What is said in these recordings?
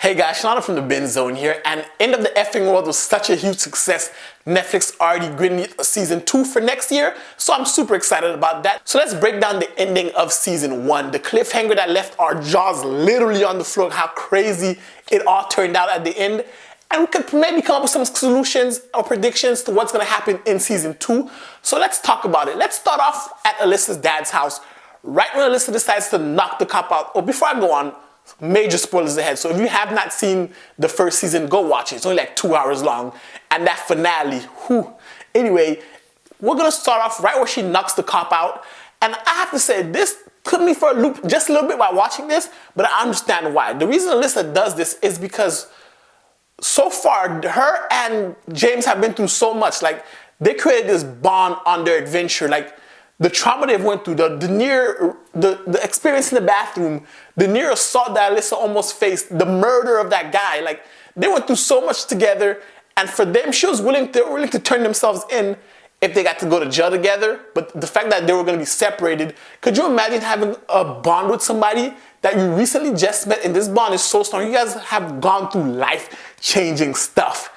Hey guys, Shanana from the Binge Zone here, and End of the Effing World was such a huge success. Netflix already greenlit a season 2 for next year, so I'm super excited about that. So let's break down the ending of season 1, the cliffhanger that left our jaws literally on the floor, how crazy it all turned out at the end. And we could maybe come up with some solutions or predictions to what's going to happen in season 2. So let's talk about it. Let's start off at Alyssa's dad's house, right when Alyssa decides to knock the cop out. Oh, before I go on, major spoilers ahead. So if you have not seen the first season, go watch it. It's only like 2 hours long. And that finale, whew. Anyway, we're going to start off right where she knocks the cop out. And I have to say, this took me for a loop just a little bit while watching this, but I understand why. The reason Alyssa does this is because so far, her and James have been through so much. Like, they created this bond on their adventure. Like, the trauma they've went through, the experience in the bathroom, the near assault that Alyssa almost faced, the murder of that guy. Like, they went through so much together, and for them, they were willing to turn themselves in if they got to go to jail together. But the fact that they were going to be separated, could you imagine having a bond with somebody that you recently just met, and this bond is so strong? You guys have gone through life-changing stuff,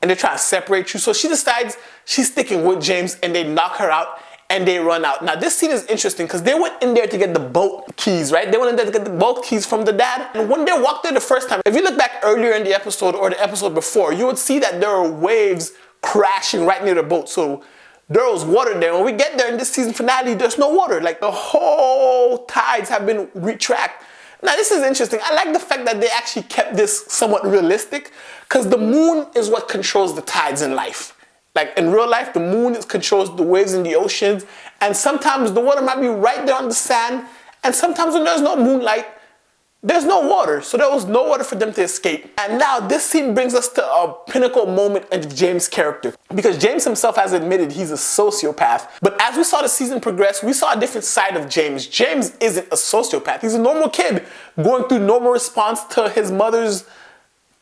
and they're trying to separate you. So she decides she's sticking with James, and they knock her out, and they run out. Now, this scene is interesting because they went in there to get the boat keys, right? They went in there to get the boat keys from the dad. And when they walked there the first time, if you look back earlier in the episode or the episode before, you would see that there were waves crashing right near the boat. So there was water there. When we get there in this season finale, there's no water. Like, the whole tides have been retracted. Now, this is interesting. I like the fact that they actually kept this somewhat realistic, because the moon is what controls the tides in life. Like, in real life, the moon controls the waves in the oceans, and sometimes the water might be right there on the sand, and sometimes when there's no moonlight, there's no water. So there was no water for them to escape. And now this scene brings us to a pinnacle moment of James' character, because James himself has admitted he's a sociopath. But as we saw the season progress, we saw a different side of James. James isn't a sociopath. He's a normal kid going through normal response to his mother's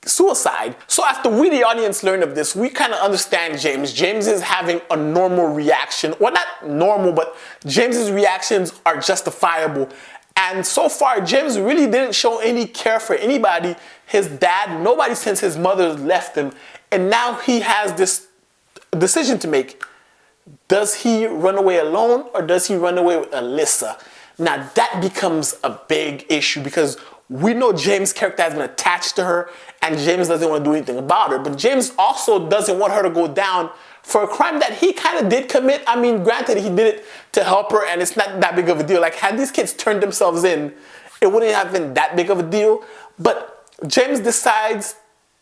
suicide. So after we, the audience, learn of this, we kind of understand James. James is having a normal reaction. Well, not normal, but James's reactions are justifiable. And so far, James really didn't show any care for anybody. His dad, nobody since his mother left him. And now he has this decision to make. Does he run away alone, or does he run away with Alyssa? Now that becomes a big issue, because we know James' character has been attached to her, and James doesn't want to do anything about her. But James also doesn't want her to go down for a crime that he kind of did commit. I mean, granted, he did it to help her, and it's not that big of a deal. Like, had these kids turned themselves in, it wouldn't have been that big of a deal. But James decides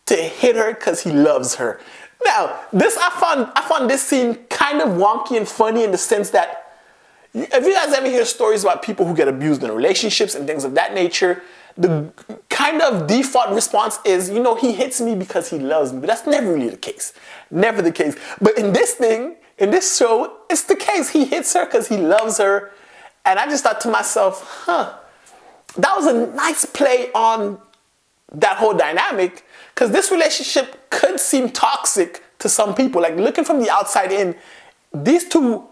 to hit her because he loves her. Now, I found this scene kind of wonky and funny, in the sense that, if you guys ever hear stories about people who get abused in relationships and things of that nature, the kind of default response is, you know, he hits me because he loves me. But that's never really the case. Never the case. But in this show, it's the case. He hits her because he loves her. And I just thought to myself, that was a nice play on that whole dynamic, because this relationship could seem toxic to some people. Like, looking from the outside in, these two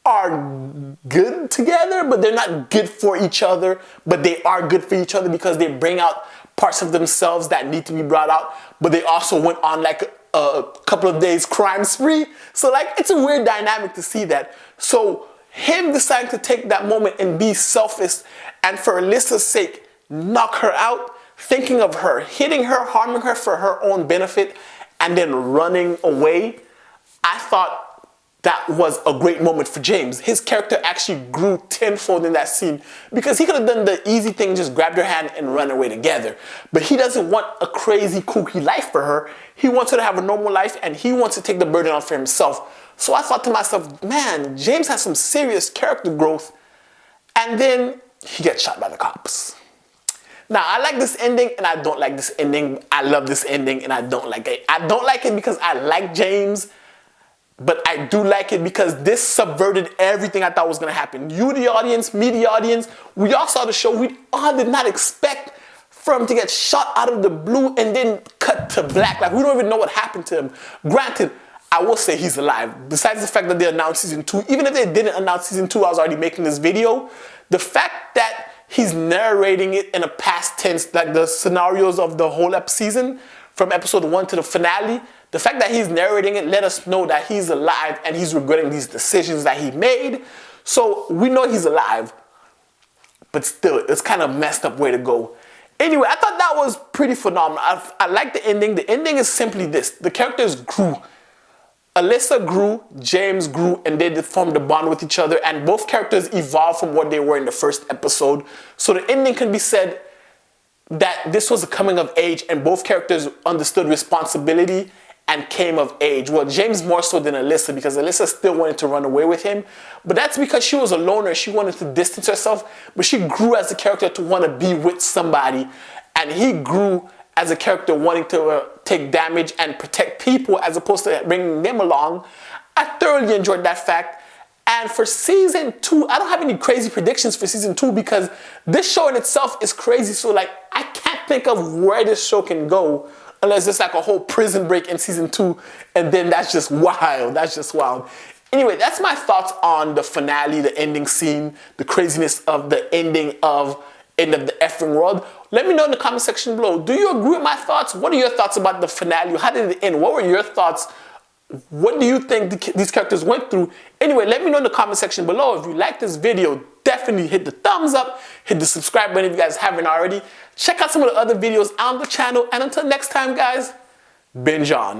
are good together, but they're not good for each other. But they are good for each other because they bring out parts of themselves that need to be brought out. But they also went on like a couple of days crime spree. So, like, it's a weird dynamic to see that. So him deciding to take that moment and be selfish, and for Alyssa's sake, knock her out, thinking of her, hitting her, harming her for her own benefit, and then running away, I thought that was a great moment for James. His character actually grew tenfold in that scene, because he could have done the easy thing, just grabbed her hand and run away together. But he doesn't want a crazy, kooky life for her. He wants her to have a normal life, and he wants to take the burden off for himself. So I thought to myself, man, James has some serious character growth. And then he gets shot by the cops. Now, I like this ending, and I don't like this ending. I love this ending, and I don't like it. I don't like it because I like James, but I do like it because this subverted everything I thought was going to happen. You, the audience, me, the audience, we all saw the show. We all did not expect for him to get shot out of the blue and then cut to black. Like, we don't even know what happened to him. Granted, I will say he's alive. Besides the fact that they announced season 2, even if they didn't announce season 2, I was already making this video. The fact that he's narrating it in a past tense, like the scenarios of the whole season, from episode 1 to the finale. The fact that he's narrating it let us know that he's alive and he's regretting these decisions that he made. So we know he's alive, but still, it's kind of messed up way to go. Anyway, I thought that was pretty phenomenal. I like the ending. The ending is simply this. The characters grew. Alyssa grew, James grew, and they formed a bond with each other, and both characters evolved from what they were in the first episode. So the ending can be said that this was a coming of age, and both characters understood responsibility and came of age. Well, James more so than Alyssa, because Alyssa still wanted to run away with him, but that's because she was a loner. She wanted to distance herself, but she grew as a character to want to be with somebody, and he grew as a character wanting to take damage and protect people as opposed to bringing them along. I thoroughly enjoyed that fact. And for season 2, I don't have any crazy predictions for season 2 because this show in itself is crazy. So like, I can't think of where this show can go unless it's like a whole prison break in season 2. And then that's just wild. That's just wild. Anyway, that's my thoughts on the finale, the ending scene, the craziness of the ending of End of the Effing World. Let me know in the comment section below. Do you agree with my thoughts? What are your thoughts about the finale? How did it end? What were your thoughts? What do you think these characters went through? Anyway, let me know in the comment section below. If you like this video, definitely hit the thumbs up, hit the subscribe button if you guys haven't already. Check out some of the other videos on the channel. And until next time, guys, binge on.